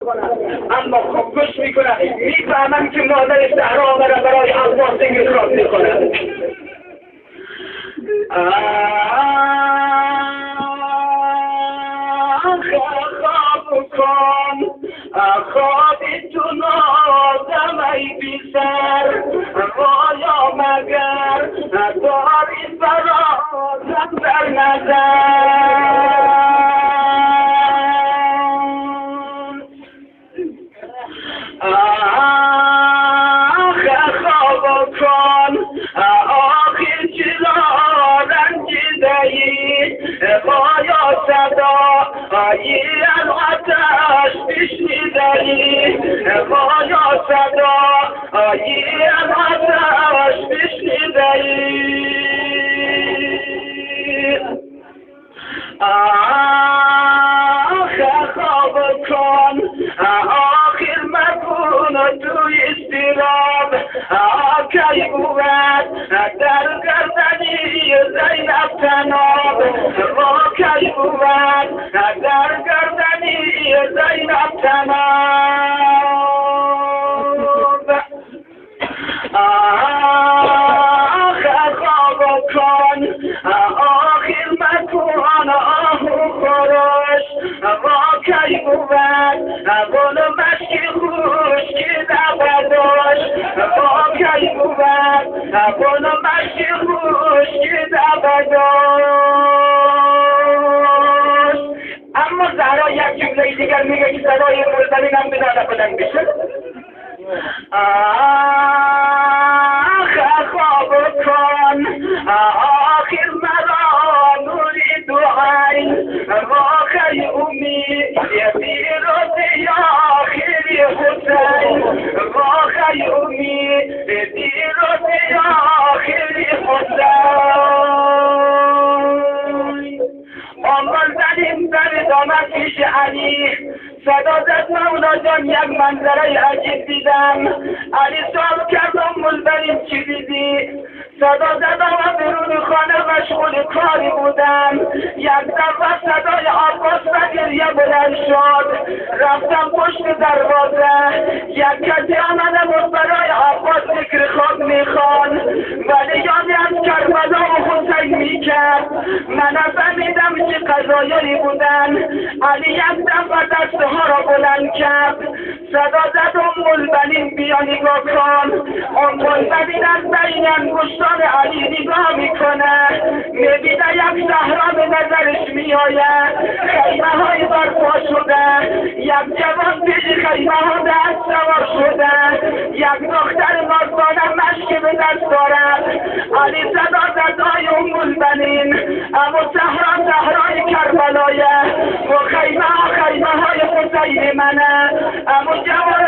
اما خوب گوش میکنن، میفهمن که مادر زهرا آمده برای عباس اکرام میکنن. خواب کن خوابی تو نازم ای بی سر، رایا مگر داری فرازم در نظر. خواب کن آخر چرا رنجیده ای، بایا صدا آیی از آتش بشنیده ای، بایا صدا آیی از آتش بشنیده ای. خواب کن آخر مکن توی استراب، کی بود در گردنی زینب تناب، کی بود در گردنی زینب تناب. خواب کن آخر مکن آهو خورش، کی بود گل مشکی خوش که دبداش، کی بود گل مشکی خوش که دبداش. اما زهرا یک جمله دیگر میگه که صدای مرزمین هم بداده بلند بشه. خواب کن آخر مرا نوری دعای، واقعی امید بیروزی آخری حسین، واقعی امید بیروزی آخری حسین. آمال زدیم در دامن پیش علی، صدا زد مولا جان یک منظره عجیب دیدم. علی سوال کردم ملبریم چی دیدی؟ صدا زدم و برون خانه مشغول کاری بودم. یک دفعه صدای عباس و گریه بلند شد. رفتم پشت دروازه، یک کسی آمده بود برای عباس ذکر خواب میخوان، ولی یادی از کربلا و حسین میکرد. من فهمیدم که قضایایی بودن. علی یک دفعه دستها را بلند کرد، صدا زد البنین بیا نگاه کن. البنین از بین انگشتان علی نگاه میکنه، میبینه یک زهرا به نظرش میآید. خیمه های برپا شده، یک جوان پیش خیمه ها دست سوار شده، یک دختر نازدانه مشک به دست دارد. علی صدا زد آی البنین، اما زهرای کربلایه و خیمه های حسین منه. اما جوان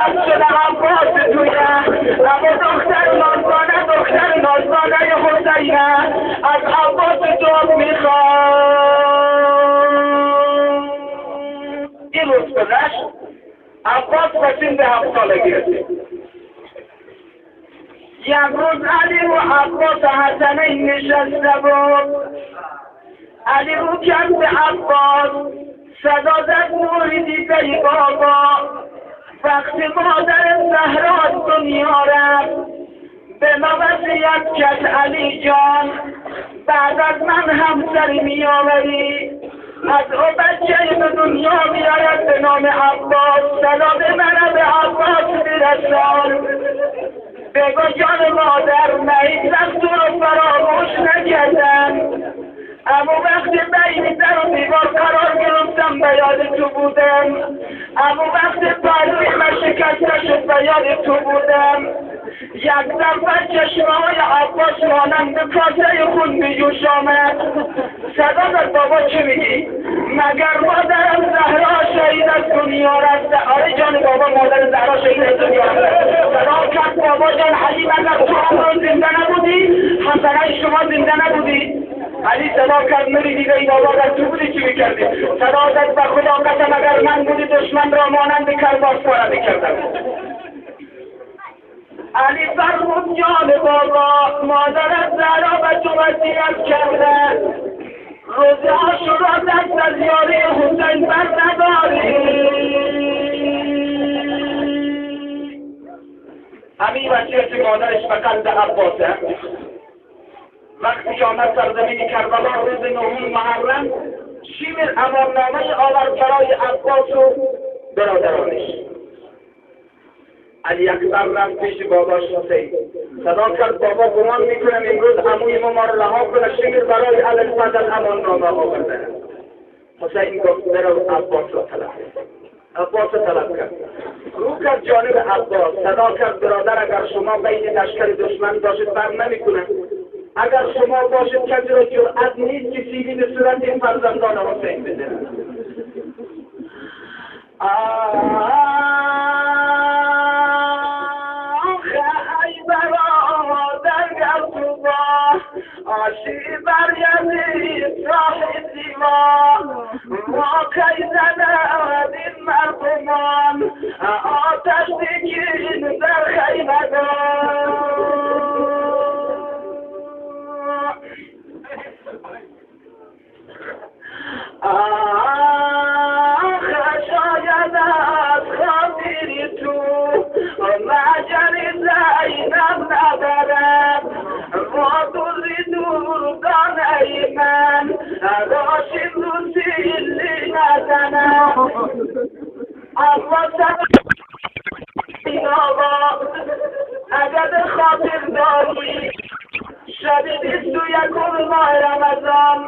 از شده عباس تویه، اما دختر نازدانه حسینه از عباس جواب میخواد. این روز گذشت، عباس به سن 7 سالگی رسید. یک روز علی و عباس حسنین نشسته بود. علی رو کرد به عباس، صدا زد نوری دیده ای بابا، وقتی مادر زهرا دنیا رفت به ما وصیت کرد علی جان، بعد از من همسری میآوری، از او بچه به دنیا میآید به نام عباس، سلام من به عباس برسان. بگو جان مادر من دستور رو فراموش نکردم، اما وقتی بین در و دیوار قرار گرفتم به یاد تو بودم، اما وقتی پرویم شکسته شد به یاد تو بودم. یک دفعه چشمه‌های عباس مانند کاسه خون به جوش آمد. صدا زد بابا چی میگی؟ مگر مادرم زهرا شهید از دنیا رفته؟ آره جان بابا مادر زهرا شهید از دنیا رفته. صدا کرد بابا جان علی مگر تو هم زنده نبودی؟ حسنه شما زنده نبودی؟ علی صدا کرد نوری دیگه ای بابا در تو بودی چی میکردی؟ صدا زد به خدا قسم اگر من بودی دشمن را مانند کرباس پاره میکردم. علی فرمود جان بابا مادرت زهرا به تو وصیت کرده، روز عاشورا دست از یاری حسین بر نداری. شخصیت مادرش به قلب عباسه. وقتی که آمد سرزمین کربلا روز 9 محرم شیمر اماننامه آورد برای عباس و برادرانش. علی اکبر رفت پیش باباش حسین صدا کرد بابا گمان میکنم امروز عموی ما رو رها کنه شیمر برای الفضل اماننامه آورده. حسین گفت برو عباس را طلب. عباس طلب کرد. رو کرد جانب عباس صدا کرد برادر اگر شما بین لشکر دشمن باشید بر نمیکنه. اگر شما باشید کسی را جرأت نیست که سیلی به صورت این فرزندان حسین بده. ای برادر گرسوبا آشی بر یزید راه دیوان ما کی زند این مردمان آتش بگین در خیمگان. شاید از خاطری تو مجری زینب ندارد و دوری دوردانه من راشد رو سیلی نزنم. اما این آقا اگر خاطر داری شب 21 ماه رمضان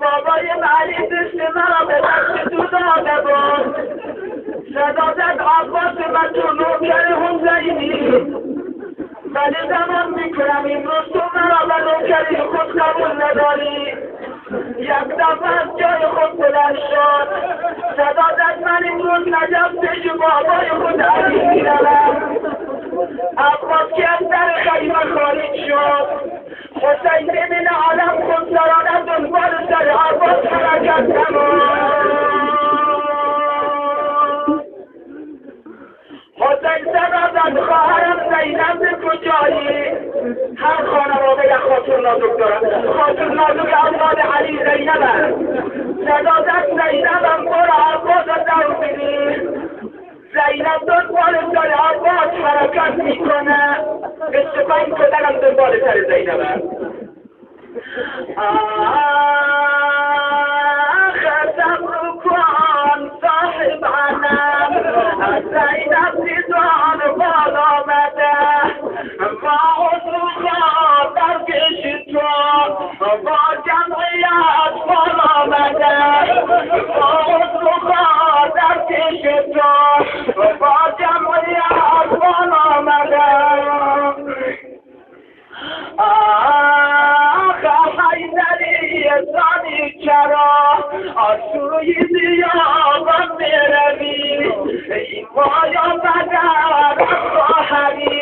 بابای علی دست مرا به دست تو داده بود. صدا زد عباس من تو نوکر حسینی ولی زمان میکنم امروز تو مرا به نوکری خود قبول نداری. یک دفعه از جای خود بلند شد صدا زد من امروز نجف پیش بابای خود علی میروم. عباس که از در خیمه خارج شد حسین ببین عالم خودسرانه دنبال سر عباس حرکت نمود. حسین صدا زد خواهرم زینب کجایی؟ هر خانواده یک خاتون نازک دارد. خاتون نازک اولاد علی زینب است. صدا زد زینبم برو عباس دور بگیر. زینب دنبال سر عباس حرکت میکنه. استفاین کدنم دنبال سر زینب است. صبر کن صاحب علم زینب دیدان بال آمده با حضور خاطر پیش تو با جمعیت بال آمده با حضور خاطر پیش تو با جمعیت بال آمده. حیدری زانی چرا آسوی دیابان میروی این بایا بدر خواهری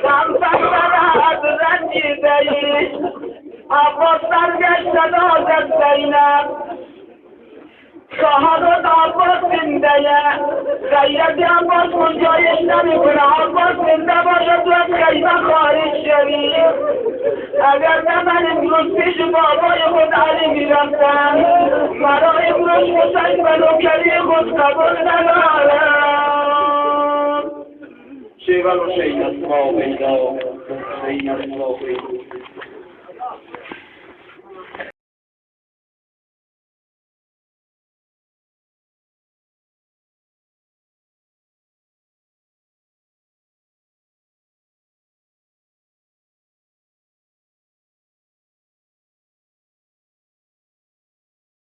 غم بسرد رنجیدهی. عباس برگشت دازد زینب شهادت عباس زندهیه. غیرت عباس منجایش نمیکنه. عباس زنده باشد و از خیمه خارج شوی. اگر نه من امروز پیش بابای خود علی میرفتم مرا امروز حسین به نوکری خود قبول ندارم. شیول و شین اسما بیدا شین اسما بیدا